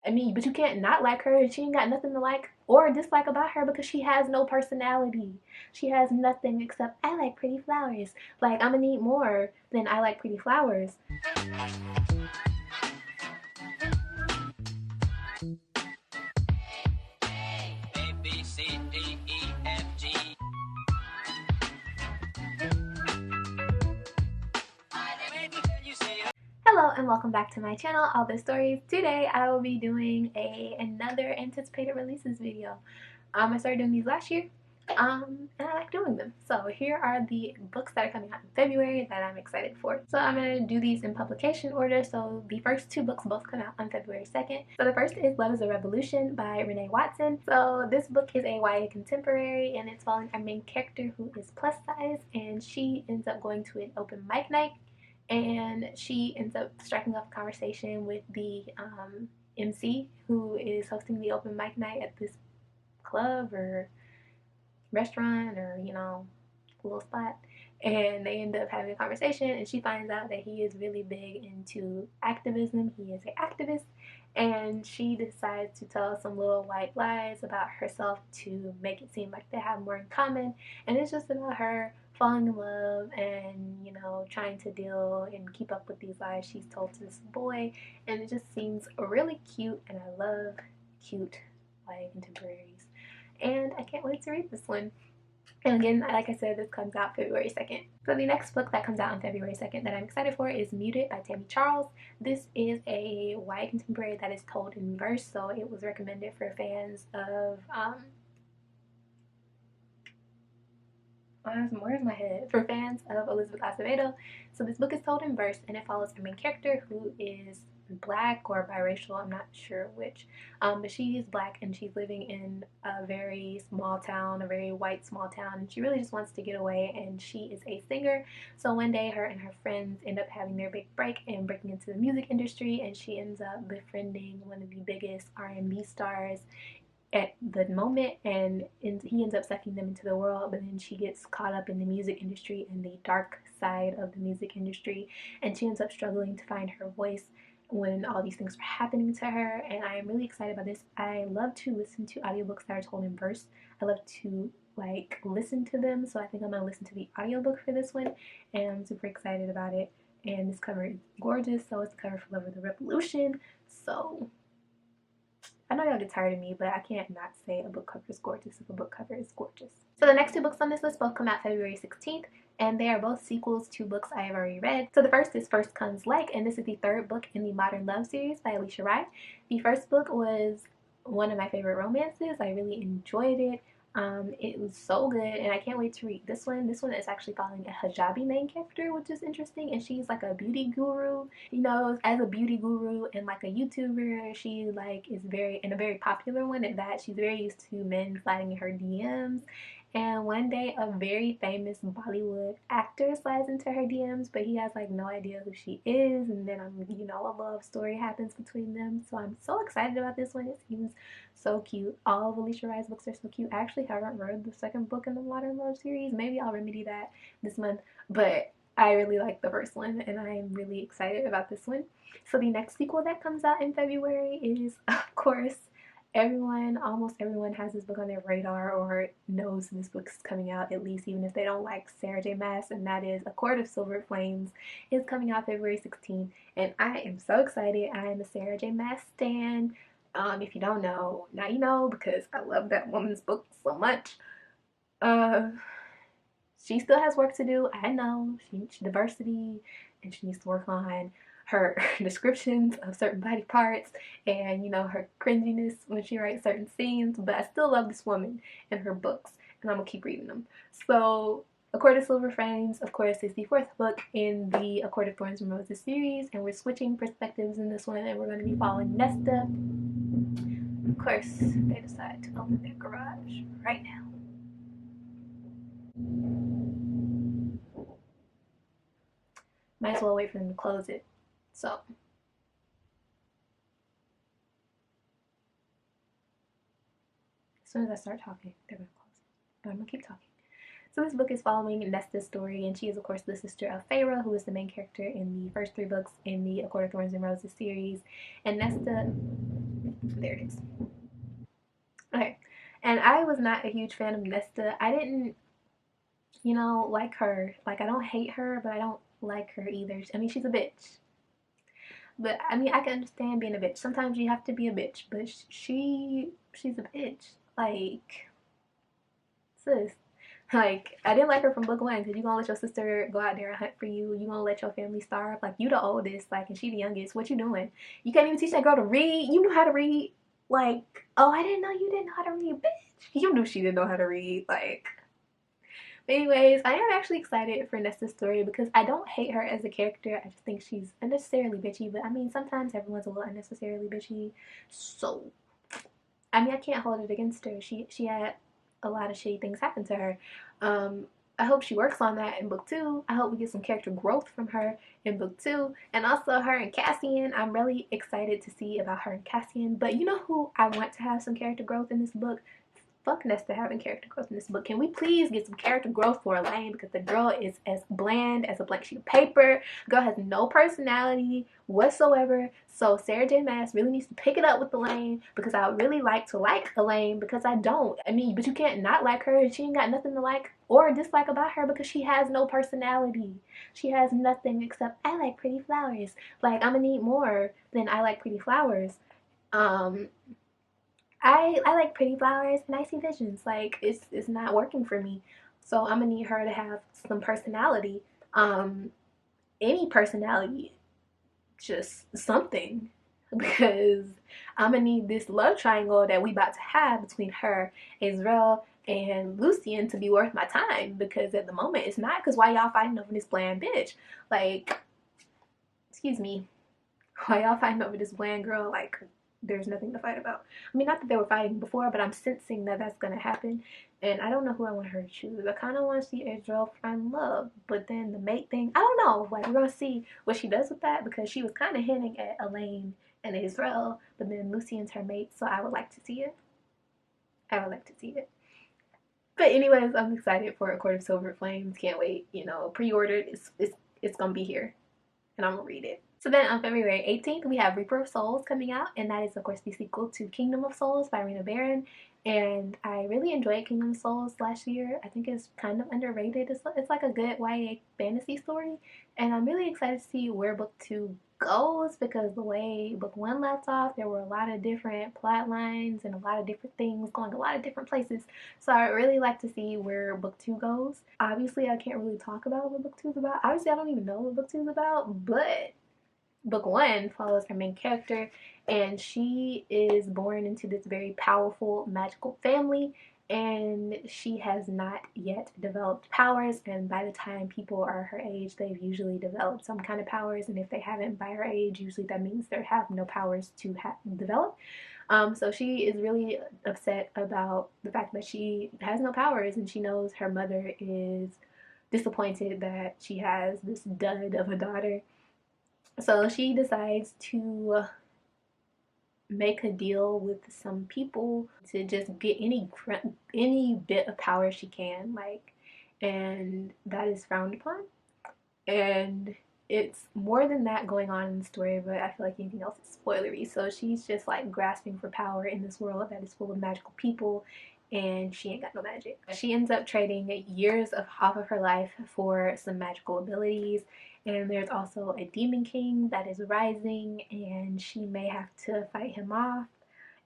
I mean, but you can't not like her. She ain't got nothing to like or dislike about her because she has no personality. She has nothing except I like pretty flowers. Like, I'm gonna need more than I like pretty flowers. Hello and welcome back to my channel, All This Stories. Today I will be doing another anticipated releases video. I started doing these last year, and I like doing them. So here are the books that are coming out in February that I'm excited for. So I'm going to do these in publication order. So the first two books both come out on February 2nd. So the first is Love is a Revolution by Renee Watson. So this book is a YA contemporary, and it's following our main character who is plus size, and she ends up going to an open mic night, and she ends up striking up a conversation with the MC who is hosting the open mic night at this club or restaurant or little spot, and they end up having a conversation, and she finds out that he is really big into activism. He is an activist, and she decides to tell some little white lies about herself to make it seem like they have more in common, and it's just about her falling in love and trying to deal and keep up with these lies she's told to this boy, and it just seems really cute, and I love cute YA contemporaries, and I can't wait to read this one. And again, like I said, this comes out February 2nd. So the next book that comes out on February 2nd that I'm excited for is Muted by Tammy Charles. This is a YA contemporary that is told in verse, so it was recommended for fans of where's my head? For fans of Elizabeth Acevedo. So this book is told in verse, and it follows a main character who is black or biracial, I'm not sure which, but she is black, and she's living in a very small town, a very white small town, and she really just wants to get away, and she is a singer. So one day her and her friends end up having their big break and breaking into the music industry, and she ends up befriending one of the biggest R&B stars at the moment, and he ends up sucking them into the world, but then she gets caught up in the music industry and the dark side of the music industry, and she ends up struggling to find her voice when all these things are happening to her. And I am really excited about this. I love to listen to audiobooks that are told in verse. I love to listen to them, so I think I'm gonna listen to the audiobook for this one, and I'm super excited about it. And this cover is gorgeous, so it's the cover for Love of the Revolution. So I know y'all get tired of me, but I can't not say a book cover is gorgeous if a book cover is gorgeous. So the next two books on this list both come out February 16th, and they are both sequels to books I have already read. So the first is First Comes Like, and this is the third book in the Modern Love series by Alisha Rai. The first book was one of my favorite romances. I really enjoyed it. It was so good, and I can't wait to read this one. This one is actually following a hijabi main character, which is interesting, and she's like a beauty guru. As a beauty guru and like a YouTuber, she is a very popular one at that. She's very used to men sliding in her DMs. And one day, a very famous Bollywood actor slides into her DMs, but he has no idea who she is. And then, a love story happens between them. So I'm so excited about this one. It seems so cute. All of Alisha Rai's books are so cute. I actually haven't read the second book in the Modern Love series. Maybe I'll remedy that this month. But I really like the first one, and I'm really excited about this one. So the next sequel that comes out in February is, of course, almost everyone has this book on their radar or knows this book is coming out, at least even if they don't like Sarah J Maas, and that is A Court of Silver Flames. It's coming out February 16th, and I am so excited. I am a Sarah J Maas stan. If you don't know, now you know, because I love that woman's book so much. She still has work to do. I know. She diversity, and she needs to work on her descriptions of certain body parts and her cringiness when she writes certain scenes, but I still love this woman and her books, and I'm gonna keep reading them. So A Court of Silver Flames, of course, is the fourth book in the A Court of Thorns and Roses series, and we're switching perspectives in this one, and we're going to be following Nesta. Of course, they decide to open their garage right now. Might as well wait for them to close it. So as soon as I start talking, they're going to close it. But I'm going to keep talking. So this book is following Nesta's story, and she is, of course, the sister of Feyre, who is the main character in the first three books in the A Court of Thorns and Roses series. And Nesta There it is. Okay. And I was not a huge fan of Nesta. I didn't, like her. Like, I don't hate her, but I don't like her either. I mean, she's a bitch. But I mean, I can understand being a bitch. Sometimes you have to be a bitch, but she's a bitch. Like, sis. Like, I didn't like her from book one because you gonna let your sister go out there and hunt for you. You gonna let your family starve. Like, you the oldest, like, and she the youngest. What you doing? You can't even teach that girl to read. You knew how to read. Like, oh, I didn't know you didn't know how to read, bitch. You knew she didn't know how to read. Like, anyways, I am actually excited for Nesta's story because I don't hate her as a character. I just think she's unnecessarily bitchy. But I mean, sometimes everyone's a little unnecessarily bitchy. So, I mean, I can't hold it against her. She had a lot of shitty things happen to her. Um, I hope she works on that in book two. I hope we get some character growth from her in book two. And also her and Cassian. I'm really excited to see about her and Cassian. But you know who I want to have some character growth in this book? Fuck Nesta having character growth in this book. Can we please get some character growth for Elaine? Because the girl is as bland as a blank sheet of paper. The girl has no personality whatsoever. So Sarah J. Maas really needs to pick it up with Elaine because I would really like to like Elaine because I don't. I mean, but you can't not like her. She ain't got nothing to like or dislike about her because she has no personality. She has nothing except I like pretty flowers. Like, I'm gonna need more than I like pretty flowers. Um, I like pretty flowers and I see visions. Like, it's not working for me. So I'm gonna need her to have some personality. Um, any personality, just something. Because I'm gonna need this love triangle that we about to have between her, Azrael, and Lucian to be worth my time. Because at the moment it's not. Because why y'all fighting over this bland bitch? Like, excuse me. Why y'all fighting over this bland girl? Like, there's nothing to fight about. I mean, not that they were fighting before, but I'm sensing that that's gonna happen, and I don't know who I want her to choose. I kind of want to see Azrael find love, but then the mate thing, I don't know. Like, we're gonna see what she does with that because she was kind of hinting at Elaine and Azrael, but then Lucian's her mate, so I would like to see it. I would like to see it. But anyways, I'm excited for A Court of Silver Flames. Can't wait. Pre-ordered. It's gonna be here, and I'm gonna read it. So then on February 18th, we have Reaper of Souls coming out, and that is, of course, the sequel to Kingdom of Souls by Rena Barron. And I really enjoyed Kingdom of Souls last year. I think it's kind of underrated. It's like a good YA fantasy story, and I'm really excited to see where book two goes because the way book one left off, there were a lot of different plot lines and a lot of different things going a lot of different places. So I really like to see where book two goes. Obviously, I can't really talk about what book two is about. Obviously, I don't even know what book two is about, but book one follows our main character, and she is born into this very powerful magical family, and she has not yet developed powers. And by the time people are her age, they've usually developed some kind of powers, and if they haven't by her age, usually that means they have no powers to develop. So she is really upset about the fact that she has no powers, and she knows her mother is disappointed that she has this dud of a daughter. So she decides to make a deal with some people to just get any bit of power she can, like, and that is frowned upon. And it's more than that going on in the story, but I feel like anything else is spoilery. So she's just like grasping for power in this world that is full of magical people, and she ain't got no magic. She ends up trading years of half of her life for some magical abilities. And there's also a demon king that is rising, and she may have to fight him off.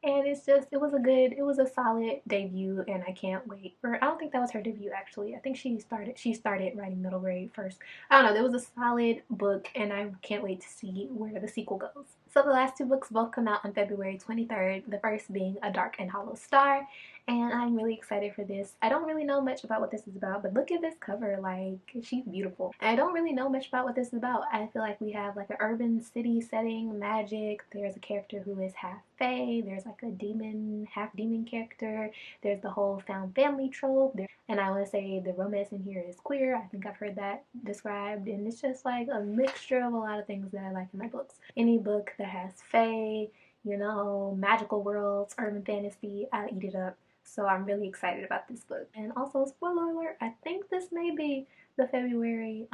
And it was a solid debut, and I can't wait. Or I don't think that was her debut actually. I think she started writing middle grade first. I don't know. It was a solid book, and I can't wait to see where the sequel goes. So the last two books both come out on February 23rd. The first being A Dark and Hollow Star, and I'm really excited for this. I don't really know much about what this is about, but look at this cover. Like, she's beautiful. I don't really know much about what this is about. I feel like we have like an urban city setting, magic. There's a character who is half fae. There's like a demon, half demon character. There's the whole found family trope. And I want to say the romance in here is queer. I think I've heard that described. And it's just like a mixture of a lot of things that I like in my books. Any book that has fae, magical worlds, urban fantasy, I'll eat it up. So I'm really excited about this book. And also, spoiler alert, I think this may be the February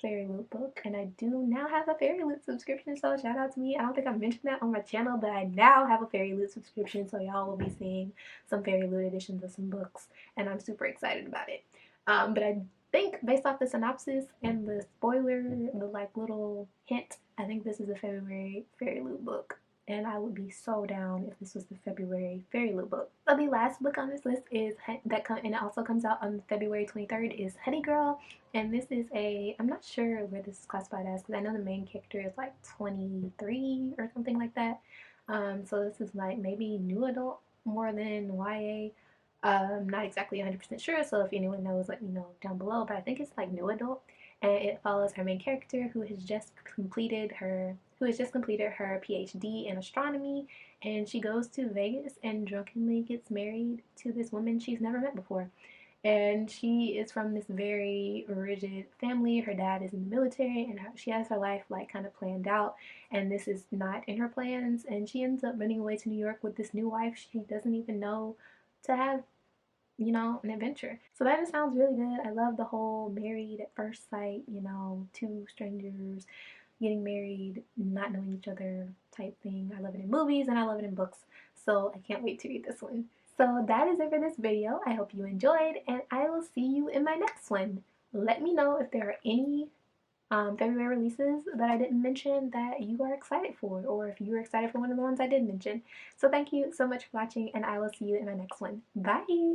Fairy Loot book, and I do now have a Fairy Loot subscription, so shout out to me. I don't think I mentioned that on my channel, but I now have a Fairy Loot subscription, so y'all will be seeing some Fairy Loot editions of some books, and I'm super excited about it. But I think based off the synopsis and the spoiler, the like little hint, I think this is a February Fairy Loot book. And I would be so down if this was the February Fairy Loot book. So the last book on this list is and it also comes out on February 23rd is Honey Girl, and this is I'm not sure where this is classified as because I know the main character is like 23 or something like that. So this is like maybe new adult more than YA. Not exactly 100% sure, so if anyone knows, let me know down below. But I think it's like new adult, and it follows her main character who has just completed her PhD in astronomy, and she goes to Vegas and drunkenly gets married to this woman she's never met before. And she is from this very rigid family. Her dad is in the military, and she has her life like kind of planned out, and this is not in her plans. And she ends up running away to New York with this new wife she doesn't even know to have, an adventure. So that just sounds really good. I love the whole married at first sight, two strangers getting married, not knowing each other type thing. I love it in movies and I love it in books. So I can't wait to read this one. So that is it for this video. I hope you enjoyed, and I will see you in my next one. Let me know if there are any February releases that I didn't mention that you are excited for, or if you are excited for one of the ones I did mention. So thank you so much for watching, and I will see you in my next one. Bye!